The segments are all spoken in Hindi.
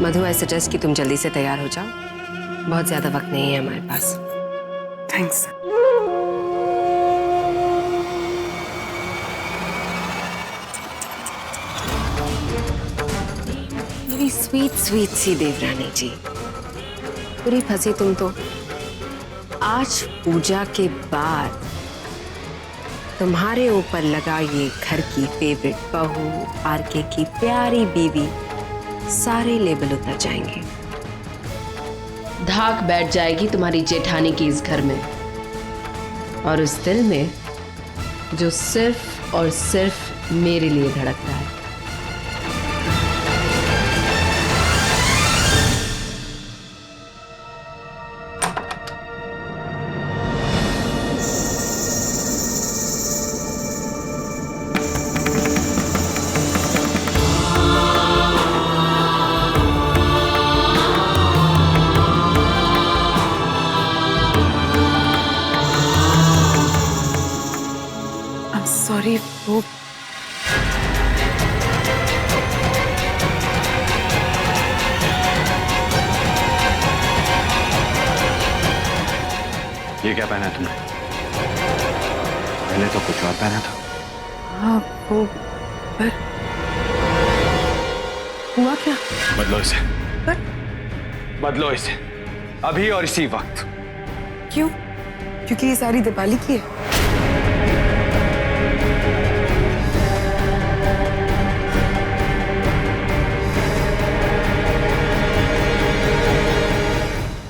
मधु, आई सजेस्ट कि तुम जल्दी से तैयार हो जाओ, बहुत ज्यादा वक्त नहीं है हमारे पास। थैंक्स। मेरी स्वीट स्वीट सी देवरानी जी, पूरी फंसी तुम तो। आज पूजा के बाद तुम्हारे ऊपर लगा ये घर की फेवरेट बहू, आरके की प्यारी बीवी, सारे लेबल उतर जाएंगे। धाक बैठ जाएगी तुम्हारी जेठानी की इस घर में, और उस दिल में जो सिर्फ और सिर्फ मेरे लिए धड़कता है। सॉरी, वो ये क्या पहना है तुमने? पहले तो कुछ और पहना था। हाँ, वो पर हुआ क्या? बदलो इसे। पर बदलो इसे अभी और इसी वक्त। क्यों? क्योंकि ये सारी दीपाली की है।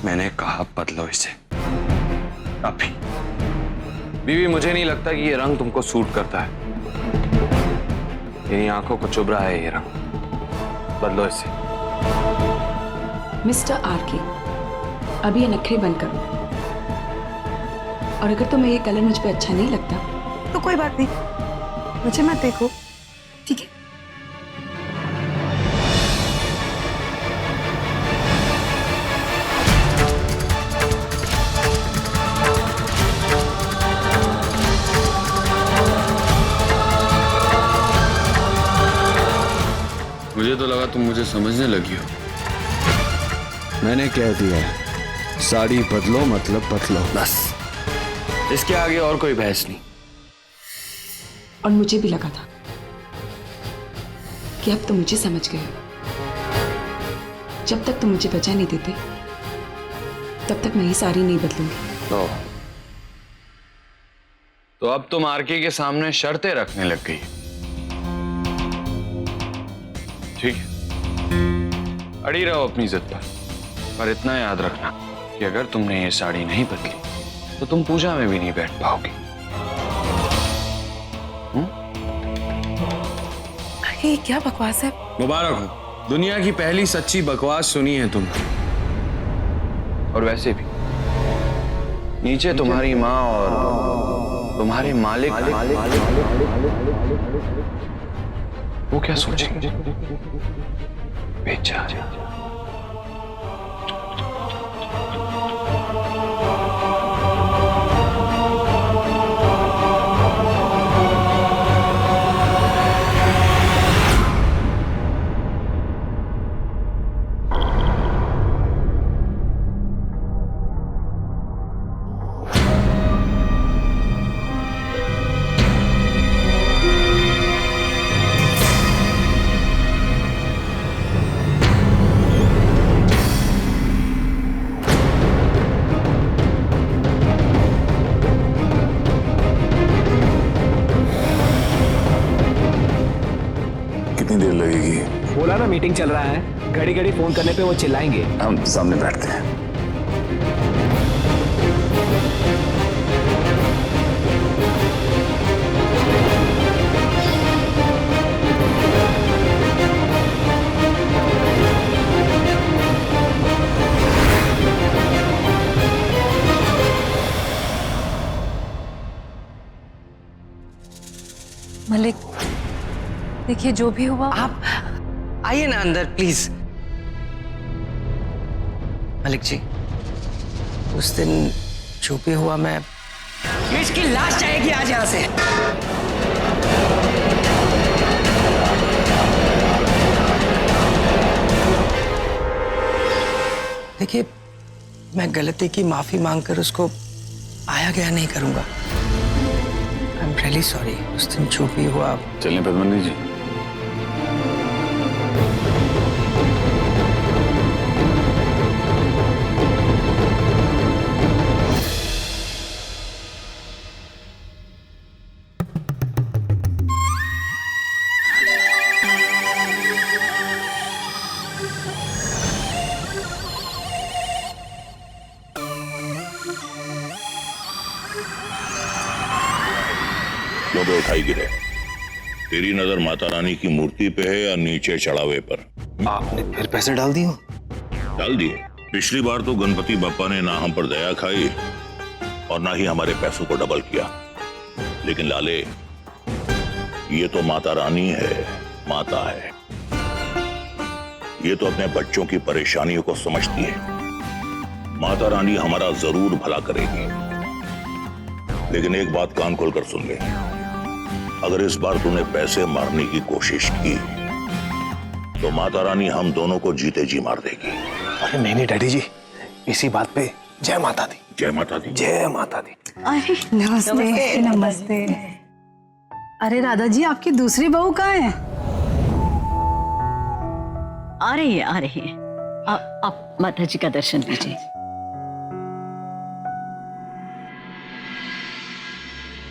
मैंने कहा बदलो इसे अभी। बीवी, मुझे नहीं लगता कि ये रंग तुमको सूट करता है। तेरी आंखों को चुभ रहा है ये रंग। बदलो इसे। मिस्टर आरके, अभी ये नखरे बंद करो। और अगर तुम्हें ये कलर मुझ पे अच्छा नहीं लगता तो कोई बात नहीं, मुझे मत देखो, ठीक है? मुझे तो लगा तुम मुझे समझने लगी हो। मैंने कह दिया है, साड़ी बदलो मतलब बदलो, बस। इसके आगे और कोई बहस नहीं। और मुझे भी लगा था कि अब तुम मुझे समझ गए हो। जब तक तुम मुझे बचा नहीं देते तब तक मैं ये साड़ी नहीं बदलूंगी। तो अब तुम आरके के सामने शर्तें रखने लग गई। ठीक है, अड़ी रहो अपनी जिद पर इतना याद रखना कि अगर तुमने ये साड़ी नहीं बदली तो तुम पूजा में भी नहीं बैठ पाओगी। ये क्या बकवास है? मुबारक हो, दुनिया की पहली सच्ची बकवास सुनी है तुमने। और वैसे भी नीचे तुम्हारी माँ और तुम्हारे मालिक वो क्या सोचेंगे? बेचारे। कितनी देर लगेगी? बोला ना मीटिंग चल रहा है, घड़ी घड़ी फोन करने पे वो चिल्लाएंगे। हम सामने बैठते हैं। मलिक, देखिए जो भी हुआ। आप आइए ना अंदर प्लीज। मलिक जी, उस दिन जो भी हुआ, मैं इसकी लाश जाएगी आज यहां से। देखिए, मैं गलती की माफी मांगकर उसको आया गया नहीं करूंगा। I am really sorry. उस दिन जो भी हुआ। चलें पद्मनी जी। क्यों पे उठाई गिरे? तेरी नजर माता रानी की मूर्ति पे है या नीचे चढ़ावे पर? आपने फिर पैसे डाल दिए? डाल दिए। पिछली बार तो गणपति बप्पा ने ना हम पर दया खाई और ना ही हमारे पैसों को डबल किया। लेकिन लाले, ये तो माता रानी है, माता है। ये तो अपने बच्चों की परेशानियों को समझती है। माता रानी हमारा जरूर भला करेगी। लेकिन एक बात कान खोलकर सुन ले, अगर इस बार तूने पैसे मारने की कोशिश की तो माता रानी हम दोनों को जीते जी मार देगी। अरे नहीं नहीं डैडी जी, इसी बात पे जय माता दी। जय माता दी। जय माता दी। अरे नमस्ते नमस्ते। अरे राधा जी, आपकी दूसरी बहू कहाँ है? आ रही है, आ रही है। आप माता जी का दर्शन कीजिए।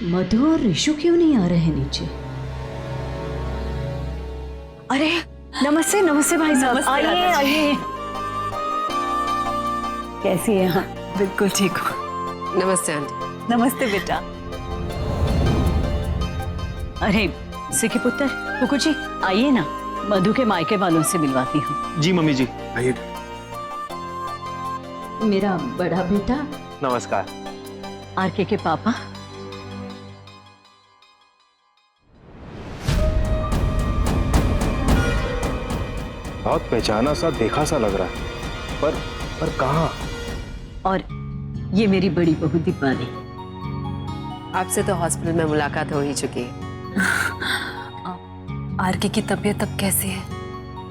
मधु और ऋषु क्यों नहीं आ रहे हैं नीचे? अरे नमस्ते नमस्ते भाई साहब, आइए आइए। कैसी है? हाँ बिल्कुल ठीक हूँ। नमस्ते आंटी। नमस्ते बेटा। अरे सिखी पुत्र, कुकू जी आइए ना, मधु के मायके वालों से मिलवाती हूँ। जी मम्मी जी, आइए। मेरा बड़ा बेटा नमस्कार। आरके के पापा। बहुत पहचाना सा, देखा सा लग रहा है, पर कहाँ? और ये मेरी बड़ी बहू दीपाली। आपसे तो हॉस्पिटल में मुलाकात हो ही चुकी है। आरके की तबीयत अब कैसी है?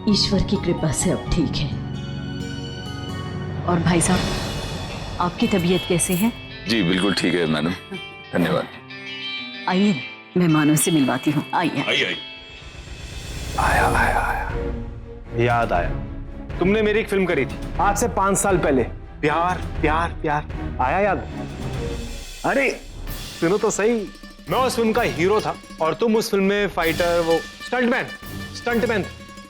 ईश्वर की कृपा से अब ठीक है। और भाई साहब, आपकी तबीयत कैसी है? जी बिल्कुल ठीक है मैडम, धन्यवाद। आइए, मेहमानों से मिलवाती हूँ। आइए। आई। आया आया आया, याद आया। तुमने मेरी एक फिल्म करी थी आज से 5 साल पहले, प्यार प्यार प्यार। आया याद? अरे सुनो तो सही, मैं उस फिल्म का हीरो था और तुम उस फिल्म में फाइटर, वो स्टंटमैन।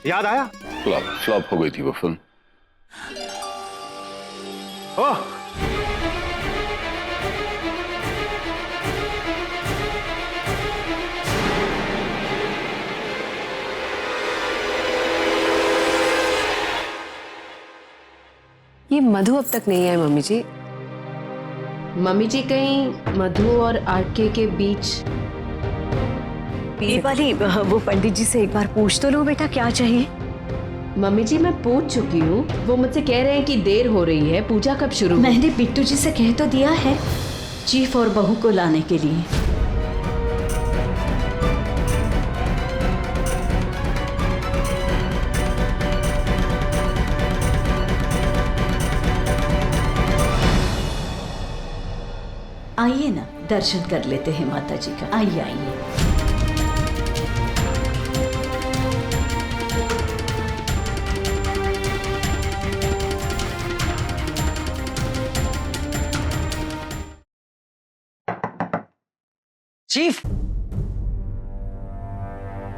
याद आया? फ्लॉप हो गई थी वो फिल्म। ओह, ये मधु अब तक नहीं आई मम्मी जी। मम्मी जी कहीं मधु और आरके के बीच। दीपाली, वो पंडित जी से एक बार पूछ तो लो बेटा, क्या चाहिए? मम्मी जी मैं पूछ चुकी हूँ, वो मुझसे कह रहे हैं कि देर हो रही है, पूजा कब शुरू? मैंने बिट्टू जी से कह तो दिया है, चीफ और बहू को लाने के लिए। आइए ना, दर्शन कर लेते हैं माता जी का। आइए आइए। चीफ,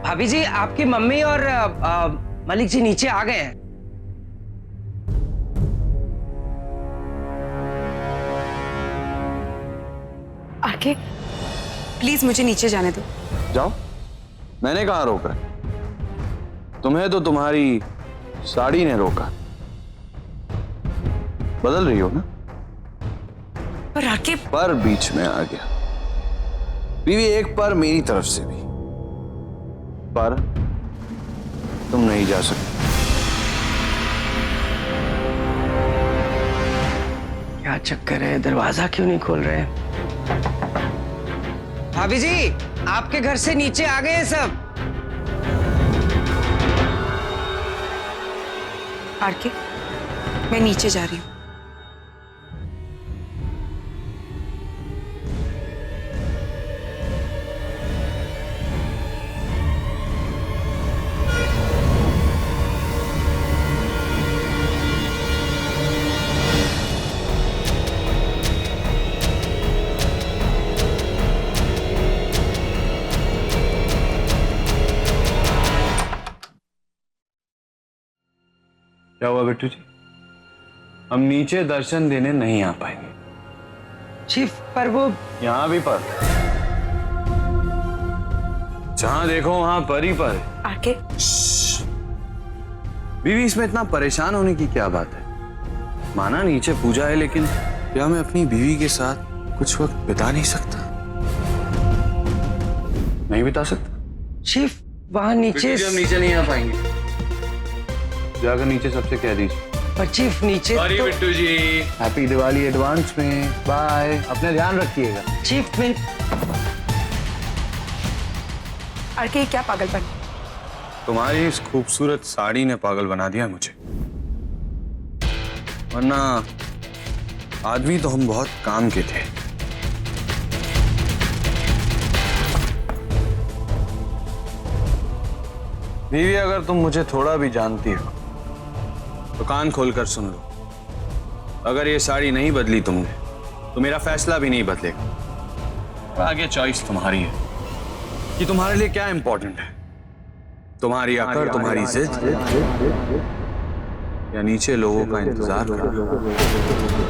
भाभी जी, आपकी मम्मी और मलिक जी नीचे आ गए हैं। आरके प्लीज मुझे नीचे जाने दो। जाओ, मैंने कहाँ रोका? तुम्हें तो तुम्हारी साड़ी ने रोका। बदल रही हो ना? पर आरके, पर बीच में आ गया। बीवी एक पर मेरी तरफ से भी, पर तुम नहीं जा सकते। क्या चक्कर है, दरवाजा क्यों नहीं खोल रहे? भाभी जी, आपके घर से नीचे आ गए हैं सब। आरके मैं नीचे जा रही हूँ। क्या हुआ बिट्टू जी? हम नीचे दर्शन देने नहीं आ पाएंगे। चीफ पर वो यहाँ भी पर, जहां देखो वहां पर ही पर। आके बीवी, इसमें इतना परेशान होने की क्या बात है? माना नीचे पूजा है, लेकिन क्या मैं अपनी बीवी के साथ कुछ वक्त बिता नहीं सकता? नहीं बिता सकता? चीफ वहाँ नीचे हम नीचे नहीं आ पाएंगे। जाकर नीचे सबसे कह दीजिए। पर चीफ नीचे सॉरी तो बिट्टू जी, हैप्पी दिवाली एडवांस में। बाय, अपने ध्यान रखिएगा। चीफ में आके क्या पागलपन? तुम्हारी इस खूबसूरत साड़ी ने पागल बना दिया मुझे, वरना आदमी तो हम बहुत काम के थे। बीवी, अगर तुम मुझे थोड़ा भी जानती हो तो कान खोलकर सुन लो। अगर ये साड़ी नहीं बदली तुमने तो मेरा फैसला भी नहीं बदलेगा। और आगे चॉइस तुम्हारी है कि तुम्हारे लिए क्या इंपॉर्टेंट है। तुम्हारी अकड़, तुम्हारी जिद, या नीचे लोगों का इंतजार करना।